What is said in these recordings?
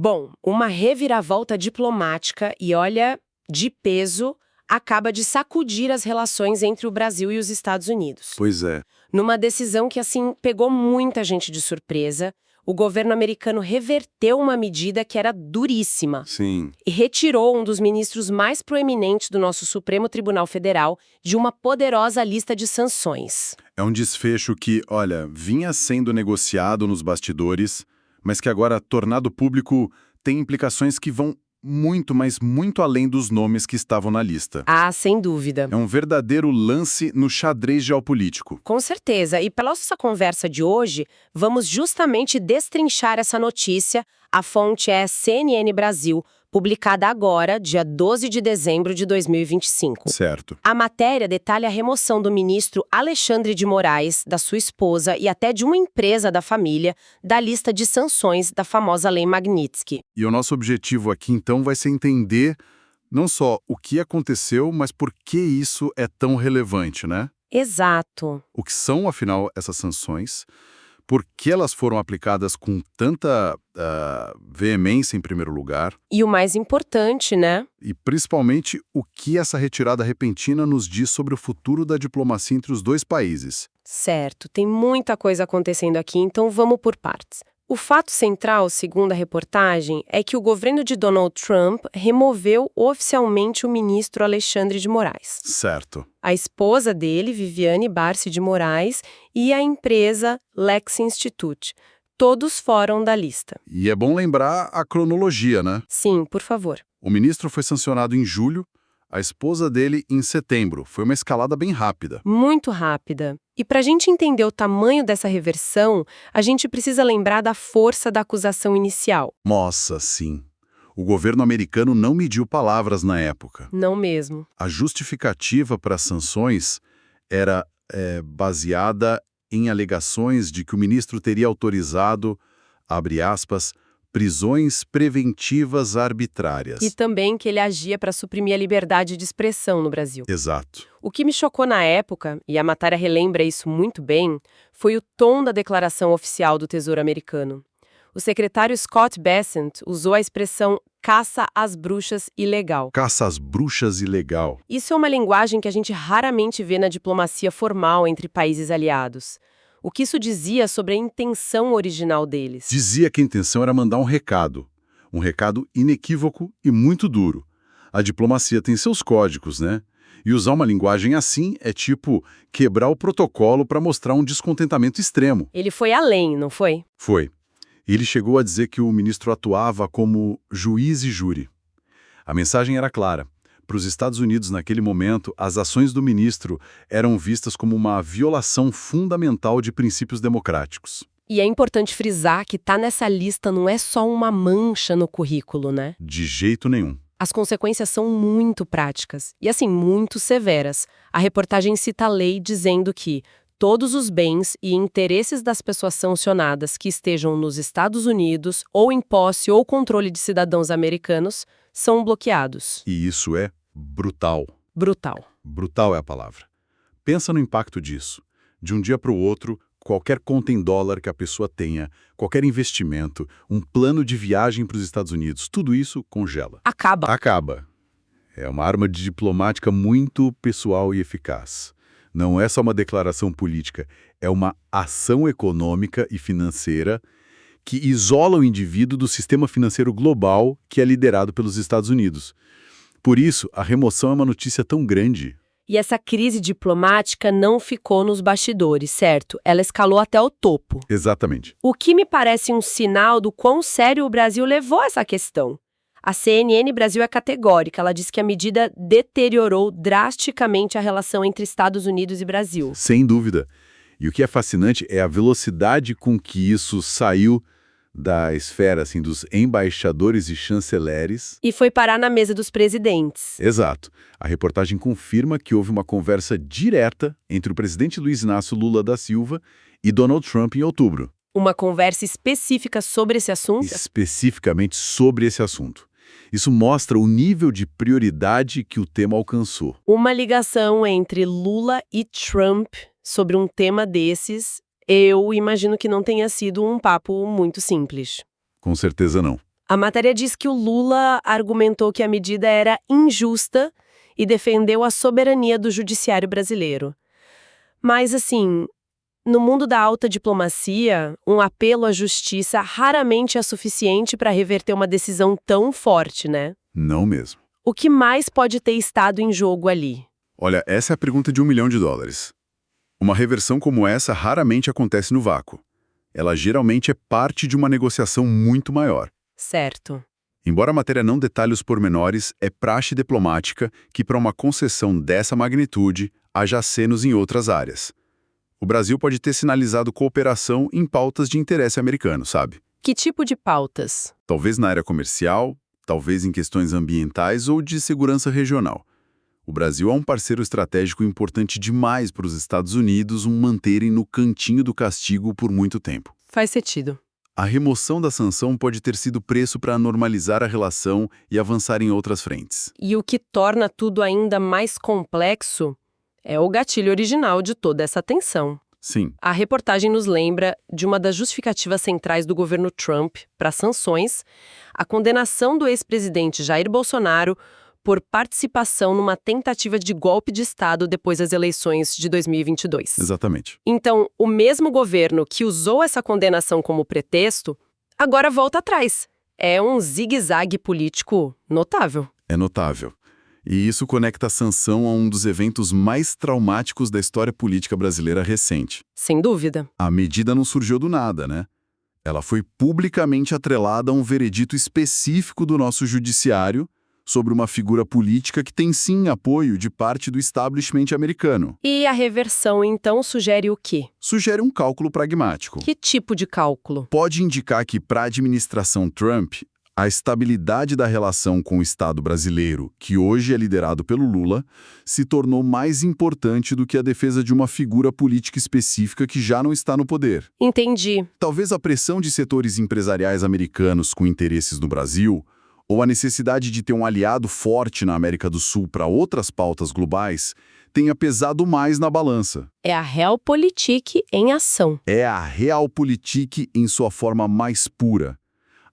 Bom, uma reviravolta diplomática e, olha, de peso, acaba de sacudir as relações entre o Brasil e os Estados Unidos. Pois é. Numa decisão que, assim, pegou muita gente de surpresa, o governo americano reverteu uma medida que era duríssima. Sim. E retirou um dos ministros mais proeminentes do nosso Supremo Tribunal Federal de uma poderosa lista de sanções. É um desfecho que, olha, vinha sendo negociado nos bastidores, mas que agora, tornado público, tem implicações que vão muito, mas muito além dos nomes que estavam na lista. Ah, sem dúvida. É um verdadeiro lance no xadrez geopolítico. Com certeza. E pela nossa conversa de hoje, vamos justamente destrinchar essa notícia. A fonte é CNN Brasil, publicada agora, dia 12 de dezembro de 2025. Certo. A matéria detalha a remoção do ministro Alexandre de Moraes, da sua esposa e até de uma empresa da família, da lista de sanções da famosa Lei Magnitsky. E o nosso objetivo aqui, então, vai ser entender não só o que aconteceu, mas por que isso é tão relevante, né? Exato. O que são, afinal, essas sanções? Por que elas foram aplicadas com tanta veemência, em primeiro lugar? E o mais importante, né? E, principalmente, o que essa retirada repentina nos diz sobre o futuro da diplomacia entre os dois países. Certo, tem muita coisa acontecendo aqui, então vamos por partes. O fato central, segundo a reportagem, é que o governo de Donald Trump removeu oficialmente o ministro Alexandre de Moraes. Certo. A esposa dele, Viviane Barsi de Moraes, e a empresa Lex Institute. Todos foram da lista. E é bom lembrar a cronologia, né? Sim, por favor. O ministro foi sancionado em julho, a esposa dele em setembro. Foi uma escalada bem rápida. Muito rápida. E para a gente entender o tamanho dessa reversão, a gente precisa lembrar da força da acusação inicial. Nossa, sim. O governo americano não mediu palavras na época. Não mesmo. A justificativa para as sanções era baseada em alegações de que o ministro teria autorizado, abre aspas, prisões preventivas arbitrárias. E também que ele agia para suprimir a liberdade de expressão no Brasil. Exato. O que me chocou na época, e a matéria relembra isso muito bem, foi o tom da declaração oficial do Tesouro americano. O secretário Scott Bessent usou a expressão caça às bruxas ilegal. Caça às bruxas ilegal. Isso é uma linguagem que a gente raramente vê na diplomacia formal entre países aliados. O que isso dizia sobre a intenção original deles? Dizia que a intenção era mandar um recado inequívoco e muito duro. A diplomacia tem seus códigos, né? E usar uma linguagem assim é tipo quebrar o protocolo para mostrar um descontentamento extremo. Ele foi além, não foi? Foi. Ele chegou a dizer que o ministro atuava como juiz e júri. A mensagem era clara. Para os Estados Unidos, naquele momento, as ações do ministro eram vistas como uma violação fundamental de princípios democráticos. E é importante frisar que tá nessa lista não é só uma mancha no currículo, né? De jeito nenhum. As consequências são muito práticas e, assim, muito severas. A reportagem cita a lei dizendo que todos os bens e interesses das pessoas sancionadas que estejam nos Estados Unidos ou em posse ou controle de cidadãos americanos são bloqueados. E isso é brutal. Brutal. Brutal é a palavra. Pensa no impacto disso. De um dia para o outro, qualquer conta em dólar que a pessoa tenha, qualquer investimento, um plano de viagem para os Estados Unidos, tudo isso congela. Acaba. É uma arma diplomática muito pessoal e eficaz. Não é só uma declaração política, é uma ação econômica e financeira que isola o indivíduo do sistema financeiro global que é liderado pelos Estados Unidos. Por isso, a remoção é uma notícia tão grande. E essa crise diplomática não ficou nos bastidores, certo? Ela escalou até o topo. Exatamente. O que me parece um sinal do quão sério o Brasil levou essa questão. A CNN Brasil é categórica, ela diz que a medida deteriorou drasticamente a relação entre Estados Unidos e Brasil. Sem dúvida. E o que é fascinante é a velocidade com que isso saiu da esfera assim, dos embaixadores e chanceleres. E foi parar na mesa dos presidentes. Exato. A reportagem confirma que houve uma conversa direta entre o presidente Luiz Inácio Lula da Silva e Donald Trump em outubro. Uma conversa específica sobre esse assunto? Especificamente sobre esse assunto. Isso mostra o nível de prioridade que o tema alcançou. Uma ligação entre Lula e Trump sobre um tema desses, eu imagino que não tenha sido um papo muito simples. Com certeza não. A matéria diz que o Lula argumentou que a medida era injusta e defendeu a soberania do judiciário brasileiro. Mas, assim, no mundo da alta diplomacia, um apelo à justiça raramente é suficiente para reverter uma decisão tão forte, né? Não mesmo. O que mais pode ter estado em jogo ali? Olha, essa é a pergunta de $1 milhão. Uma reversão como essa raramente acontece no vácuo. Ela geralmente é parte de uma negociação muito maior. Certo. Embora a matéria não detalhe os pormenores, é praxe diplomática que para uma concessão dessa magnitude haja acenos em outras áreas. O Brasil pode ter sinalizado cooperação em pautas de interesse americano, sabe? Que tipo de pautas? Talvez na área comercial, talvez em questões ambientais ou de segurança regional. O Brasil é um parceiro estratégico importante demais para os Estados Unidos manterem no cantinho do castigo por muito tempo. Faz sentido. A remoção da sanção pode ter sido preço para normalizar a relação e avançar em outras frentes. E o que torna tudo ainda mais complexo é o gatilho original de toda essa tensão. Sim. A reportagem nos lembra de uma das justificativas centrais do governo Trump para sanções, a condenação do ex-presidente Jair Bolsonaro por participação numa tentativa de golpe de Estado depois das eleições de 2022. Exatamente. Então, o mesmo governo que usou essa condenação como pretexto, agora volta atrás. É um zigue-zague político notável. É notável. E isso conecta a sanção a um dos eventos mais traumáticos da história política brasileira recente. Sem dúvida. A medida não surgiu do nada, né? Ela foi publicamente atrelada a um veredito específico do nosso judiciário sobre uma figura política que tem sim apoio de parte do establishment americano. E a reversão, então, sugere o quê? Sugere um cálculo pragmático. Que tipo de cálculo? Pode indicar que, para a administração Trump, a estabilidade da relação com o Estado brasileiro, que hoje é liderado pelo Lula, se tornou mais importante do que a defesa de uma figura política específica que já não está no poder. Entendi. Talvez a pressão de setores empresariais americanos com interesses no Brasil, ou a necessidade de ter um aliado forte na América do Sul para outras pautas globais, tenha pesado mais na balança. É a Realpolitik em ação. É a Realpolitik em sua forma mais pura.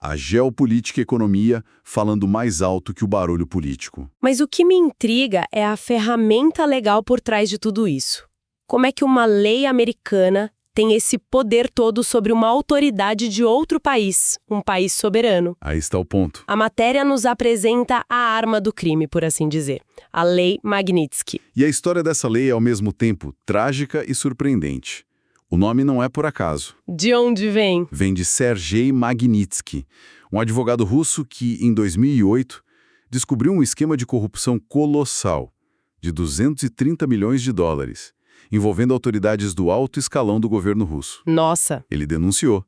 A geopolítica e economia falando mais alto que o barulho político. Mas o que me intriga é a ferramenta legal por trás de tudo isso. Como é que uma lei americana tem esse poder todo sobre uma autoridade de outro país, um país soberano? Aí está o ponto. A matéria nos apresenta a arma do crime, por assim dizer, a Lei Magnitsky. E a história dessa lei é, ao mesmo tempo, trágica e surpreendente. O nome não é por acaso. De onde vem? Vem de Sergei Magnitsky, um advogado russo que, em 2008, descobriu um esquema de corrupção colossal, de $230 milhões, envolvendo autoridades do alto escalão do governo russo. Nossa! Ele denunciou.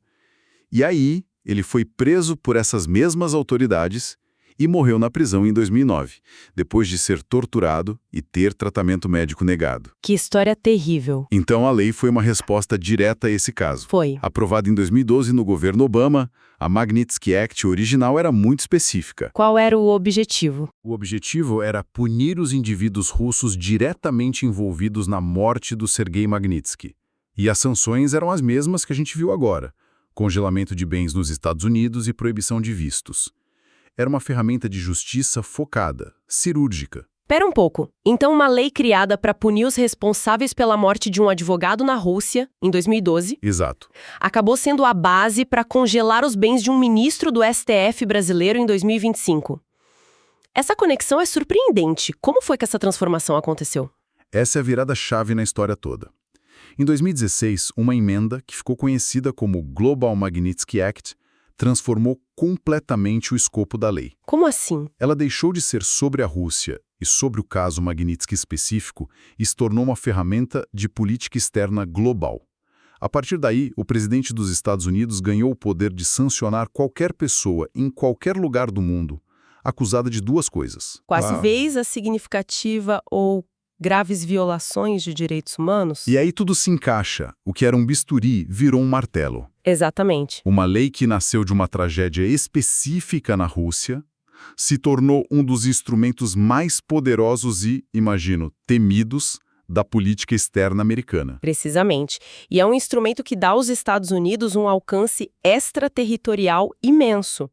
E aí, ele foi preso por essas mesmas autoridades e morreu na prisão em 2009, depois de ser torturado e ter tratamento médico negado. Que história terrível. Então a lei foi uma resposta direta a esse caso. Foi. Aprovada em 2012 no governo Obama, a Magnitsky Act original era muito específica. Qual era o objetivo? O objetivo era punir os indivíduos russos diretamente envolvidos na morte do Sergei Magnitsky. E as sanções eram as mesmas que a gente viu agora: congelamento de bens nos Estados Unidos e proibição de vistos. Era uma ferramenta de justiça focada, cirúrgica. Pera um pouco. Então uma lei criada para punir os responsáveis pela morte de um advogado na Rússia, em 2012, Exato. acabou sendo a base para congelar os bens de um ministro do STF brasileiro em 2025. Essa conexão é surpreendente. Como foi que essa transformação aconteceu? Essa é a virada-chave na história toda. Em 2016, uma emenda, que ficou conhecida como Global Magnitsky Act, transformou completamente o escopo da lei. Como assim? Ela deixou de ser sobre a Rússia e sobre o caso Magnitsky específico e se tornou uma ferramenta de política externa global. A partir daí, o presidente dos Estados Unidos ganhou o poder de sancionar qualquer pessoa em qualquer lugar do mundo acusada de duas coisas. Gravidez significativa ou graves violações de direitos humanos? E aí tudo se encaixa. O que era um bisturi virou um martelo. Exatamente. Uma lei que nasceu de uma tragédia específica na Rússia se tornou um dos instrumentos mais poderosos e, imagino, temidos da política externa americana. Precisamente. E é um instrumento que dá aos Estados Unidos um alcance extraterritorial imenso.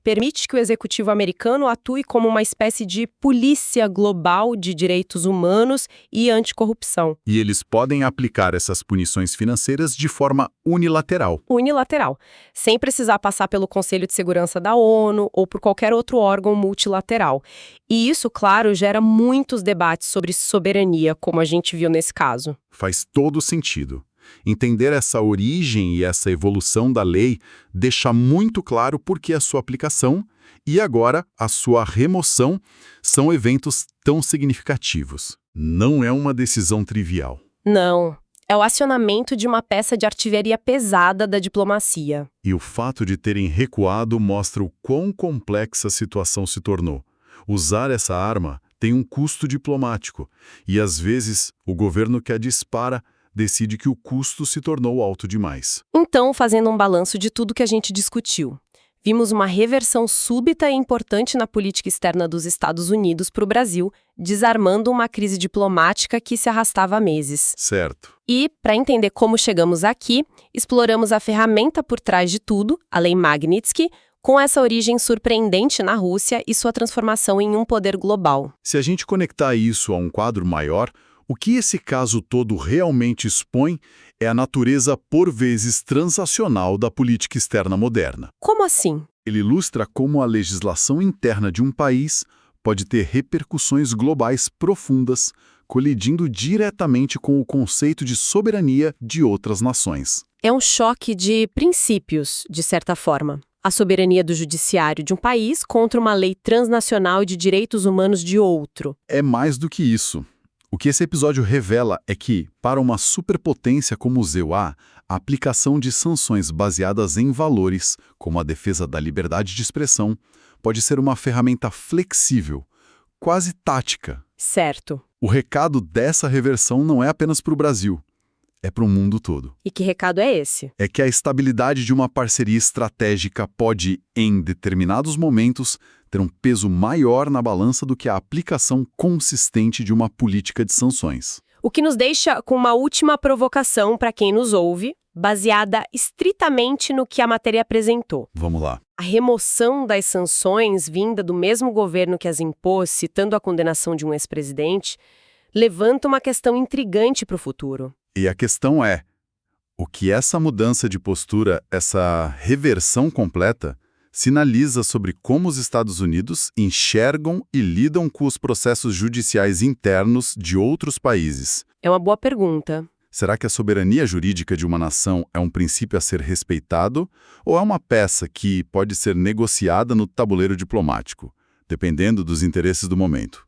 Permite que o executivo americano atue como uma espécie de polícia global de direitos humanos e anticorrupção. E eles podem aplicar essas punições financeiras de forma unilateral. Unilateral, sem precisar passar pelo Conselho de Segurança da ONU ou por qualquer outro órgão multilateral. E isso, claro, gera muitos debates sobre soberania, como a gente viu nesse caso. Faz todo sentido. Entender essa origem e essa evolução da lei deixa muito claro por que a sua aplicação e agora a sua remoção são eventos tão significativos. Não é uma decisão trivial. Não. É o acionamento de uma peça de artilharia pesada da diplomacia. E o fato de terem recuado mostra o quão complexa a situação se tornou. Usar essa arma tem um custo diplomático e, às vezes, o governo que a dispara decide que o custo se tornou alto demais. Então, fazendo um balanço de tudo que a gente discutiu, vimos uma reversão súbita e importante na política externa dos Estados Unidos para o Brasil, desarmando uma crise diplomática que se arrastava há meses. Certo. E, para entender como chegamos aqui, exploramos a ferramenta por trás de tudo, a Lei Magnitsky, com essa origem surpreendente na Rússia e sua transformação em um poder global. Se a gente conectar isso a um quadro maior, o que esse caso todo realmente expõe é a natureza por vezes transacional da política externa moderna. Como assim? Ele ilustra como a legislação interna de um país pode ter repercussões globais profundas, colidindo diretamente com o conceito de soberania de outras nações. É um choque de princípios, de certa forma. A soberania do judiciário de um país contra uma lei transnacional de direitos humanos de outro. É mais do que isso. O que esse episódio revela é que, para uma superpotência como o ZEUA, a aplicação de sanções baseadas em valores, como a defesa da liberdade de expressão, pode ser uma ferramenta flexível, quase tática. Certo. O recado dessa reversão não é apenas para o Brasil, é para o mundo todo. E que recado é esse? É que a estabilidade de uma parceria estratégica pode, em determinados momentos, ter um peso maior na balança do que a aplicação consistente de uma política de sanções. O que nos deixa com uma última provocação para quem nos ouve, baseada estritamente no que a matéria apresentou. Vamos lá. A remoção das sanções vinda do mesmo governo que as impôs, citando a condenação de um ex-presidente, levanta uma questão intrigante para o futuro. E a questão é, o que essa mudança de postura, essa reversão completa, sinaliza sobre como os Estados Unidos enxergam e lidam com os processos judiciais internos de outros países? É uma boa pergunta. Será que a soberania jurídica de uma nação é um princípio a ser respeitado ou é uma peça que pode ser negociada no tabuleiro diplomático, dependendo dos interesses do momento?